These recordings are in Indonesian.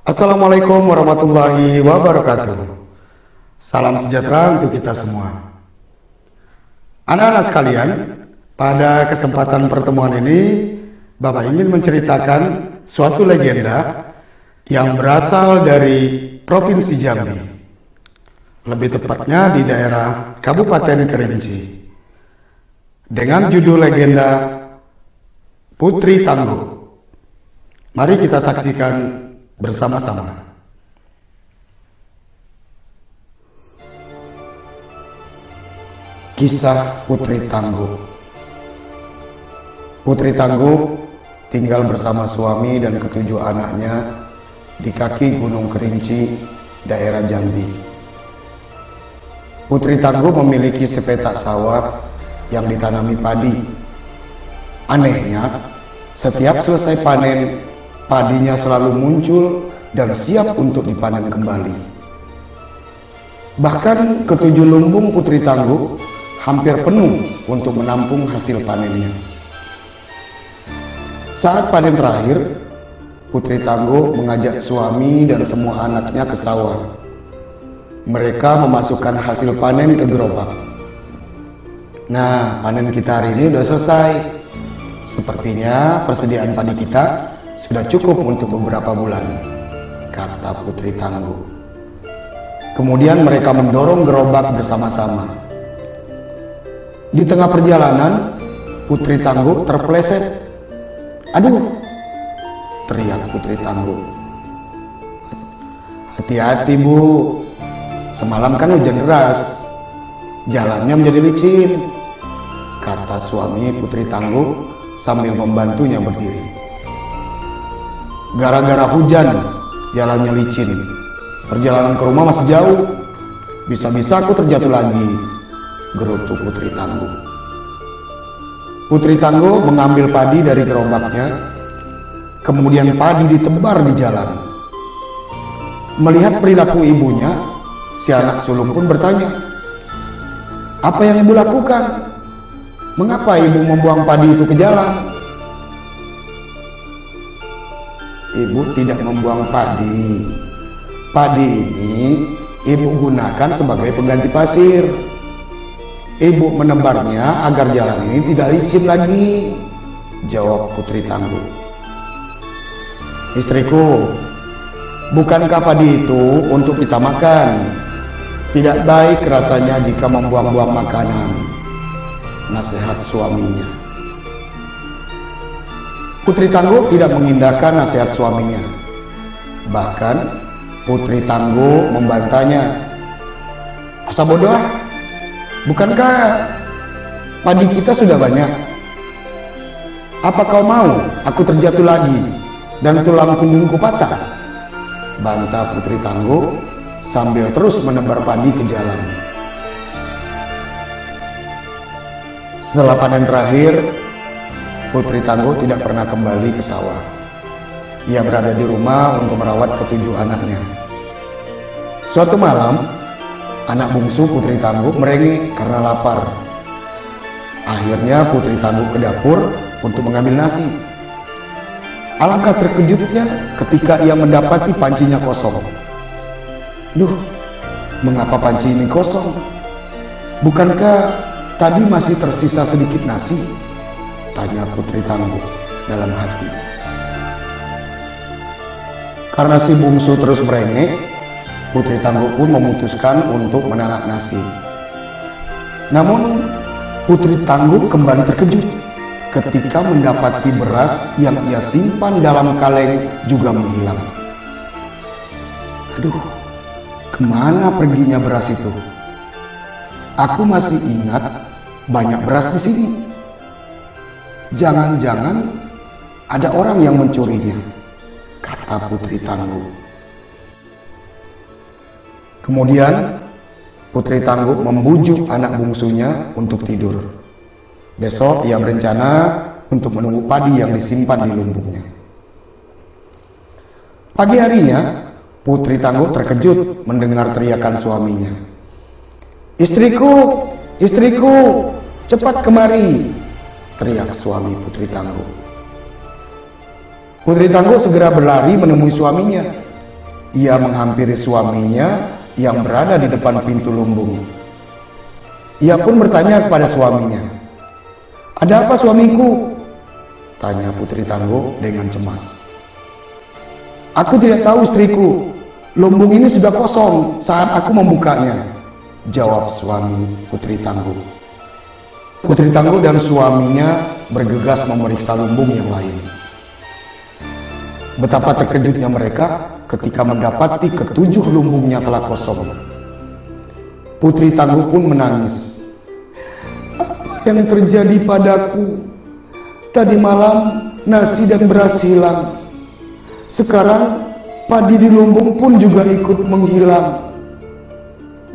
Assalamualaikum warahmatullahi wabarakatuh. Salam sejahtera untuk kita semua. Anak-anak sekalian, pada kesempatan pertemuan ini, Bapak ingin menceritakan suatu legenda yang berasal dari Provinsi Jambi. Lebih tepatnya di daerah Kabupaten Kerinci. Dengan judul legenda Putri Tangguh. Mari kita saksikan bersama-sama. Kisah Putri Tangguh. Putri Tangguh tinggal bersama suami dan ketujuh anaknya di kaki Gunung Kerinci, daerah Jambi. Putri Tangguh memiliki sepetak sawah yang ditanami padi. Anehnya, setiap selesai panen, padinya selalu muncul dan siap untuk dipanen kembali. Bahkan ketujuh lumbung Putri Tangguh hampir penuh untuk menampung hasil panennya. Saat panen terakhir, Putri Tangguh mengajak suami dan semua anaknya ke sawah. Mereka memasukkan hasil panen ke gerobak. Nah, panen kita hari ini sudah selesai. Sepertinya persediaan padi kita sudah cukup untuk beberapa bulan, kata Putri Tangguh. Kemudian mereka mendorong gerobak bersama-sama. Di tengah perjalanan, Putri Tangguh terpeleset. "Aduh!" teriak Putri Tangguh. "Hati-hati, Bu. Semalam kan hujan deras. Jalannya menjadi licin," kata suami Putri Tangguh sambil membantunya berdiri. "Gara-gara hujan, jalannya licin. Perjalanan ke rumah masih jauh. Bisa-bisa aku terjatuh lagi," gerutu Putri Tangguh. Putri Tangguh mengambil padi dari gerobaknya, kemudian padi ditebar di jalan. Melihat perilaku ibunya, si anak sulung pun bertanya, "Apa yang ibu lakukan? Mengapa ibu membuang padi itu ke jalan?" "Ibu tidak membuang padi. Padi ini ibu gunakan sebagai pengganti pasir. Ibu menebarnya agar jalan ini tidak licin lagi," jawab Putri Tangguh. "Istriku, bukankah padi itu untuk kita makan? Tidak baik rasanya jika membuang-buang makanan," nasihat suaminya. Putri Tangguh tidak mengindahkan nasihat suaminya. Bahkan Putri Tangguh membantahnya, "Asa bodoh, bukankah padi kita sudah banyak? Apa kau mau aku terjatuh lagi dan tulang punggungku patah?" bantah Putri Tangguh sambil terus menebar padi ke jalan. Setelah panen terakhir, Putri Tangguh tidak pernah kembali ke sawah. Ia berada di rumah untuk merawat ketujuh anaknya. Suatu malam, anak bungsu Putri Tangguh merengek karena lapar. Akhirnya Putri Tangguh ke dapur untuk mengambil nasi. Alangkah terkejutnya ketika ia mendapati pancinya kosong. "Duh, mengapa panci ini kosong? Bukankah tadi masih tersisa sedikit nasi?" tanya Putri Tangguh dalam hati. Karena si bungsu terus merengek, Putri Tangguh pun memutuskan untuk menanak nasi. Namun Putri Tangguh kembali terkejut ketika mendapati beras yang ia simpan dalam kaleng juga menghilang. "Aduh, kemana perginya beras itu? Aku masih ingat banyak beras di sini. Jangan-jangan ada orang yang mencurinya," kata Putri Tangguh. Kemudian Putri Tangguh membujuk anak bungsunya untuk tidur. Besok ia berencana untuk menunggu padi yang disimpan di lumbungnya. Pagi harinya, Putri Tangguh terkejut mendengar teriakan suaminya. "Istriku, istriku, cepat kemari!" teriak suami Putri Tangguh. Putri Tangguh segera berlari menemui suaminya. ia menghampiri suaminya yang berada di depan pintu lumbung. Ia pun bertanya kepada suaminya, "Ada apa suamiku?" tanya Putri Tangguh dengan cemas. "Aku tidak tahu istriku, lumbung ini sudah kosong saat aku membukanya," jawab suami Putri Tangguh. Putri Tangguh dan suaminya bergegas memeriksa lumbung yang lain. Betapa terkejutnya mereka ketika mendapati ketujuh lumbungnya telah kosong. Putri Tangguh pun menangis. "Apa yang terjadi padaku? Tadi malam nasi dan beras hilang. Sekarang padi di lumbung pun juga ikut menghilang,"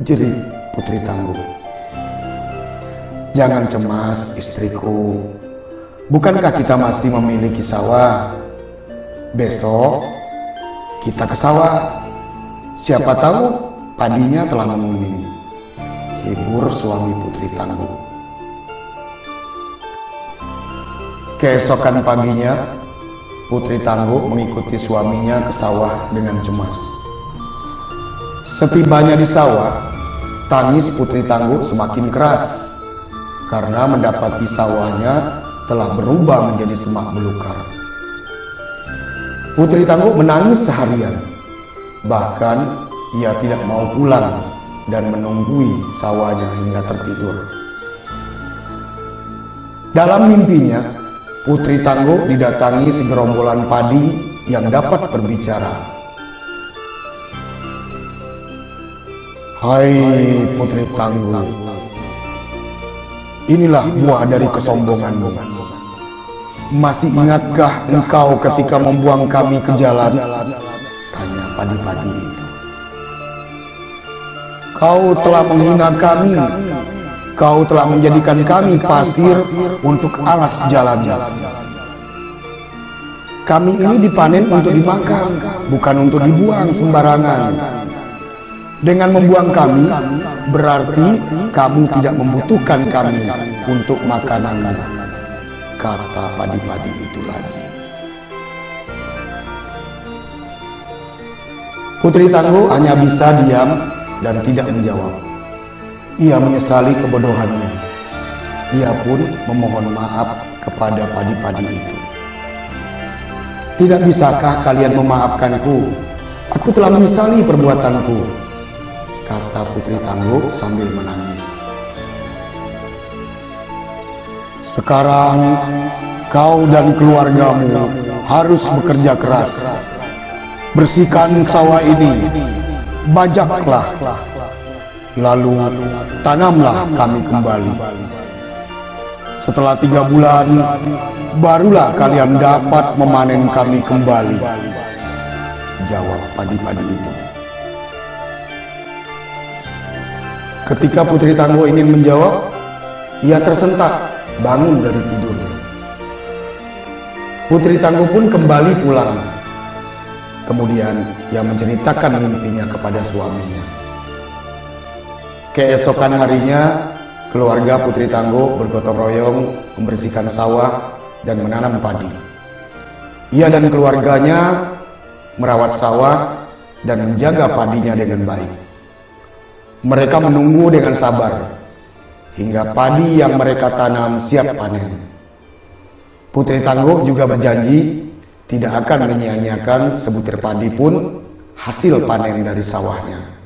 jerit Putri Tangguh. "Jangan cemas istriku, bukankah kita masih memiliki sawah? Besok kita ke sawah, siapa tahu padinya telah menguning," hibur suami Putri Tangguh. Keesokan paginya, Putri Tangguh mengikuti suaminya ke sawah dengan cemas. Setibanya di sawah, tangis Putri Tangguh semakin keras karena mendapati sawahnya telah berubah menjadi semak belukar. Putri Tangguh menangis seharian, bahkan ia tidak mau pulang dan menunggui sawahnya hingga tertidur. Dalam mimpinya, Putri Tangguh didatangi segerombolan padi yang dapat berbicara. "Hai Putri Tangguh, inilah buah dari kesombonganmu. Masih ingatkah engkau ketika membuang kami ke jalan?" tanya padi-padi itu. "Kau telah menghina kami. Kau telah menjadikan kami pasir untuk alas jalan. Kami ini dipanen untuk dimakan, bukan untuk dibuang sembarangan. Dengan membuang kami, berarti kamu tidak membutuhkan kami untuk makanan," kata padi-padi itu lagi. Putri Tangguh hanya bisa diam dan tidak menjawab. Ia menyesali kebodohannya. Ia pun memohon maaf kepada padi-padi itu. "Tidak bisakah kalian memaafkanku? Aku telah menyesali perbuatanku," kata Putri Tangguh sambil menangis. "Sekarang kau dan keluargamu harus bekerja keras. Bersihkan sawah ini, bajaklah, lalu tanamlah kami kembali. Setelah 3 bulan, barulah kalian dapat memanen kami kembali," jawab padi-padi itu. Ketika Putri Tangguh ingin menjawab, ia tersentak bangun dari tidurnya. Putri Tangguh pun kembali pulang. Kemudian ia menceritakan mimpinya kepada suaminya. Keesokan harinya, keluarga Putri Tangguh bergotong royong membersihkan sawah dan menanam padi. Ia dan keluarganya merawat sawah dan menjaga padinya dengan baik. Mereka menunggu dengan sabar hingga padi yang mereka tanam siap panen. Putri Tangguh juga berjanji tidak akan menyia-nyiakan sebutir padi pun hasil panen dari sawahnya.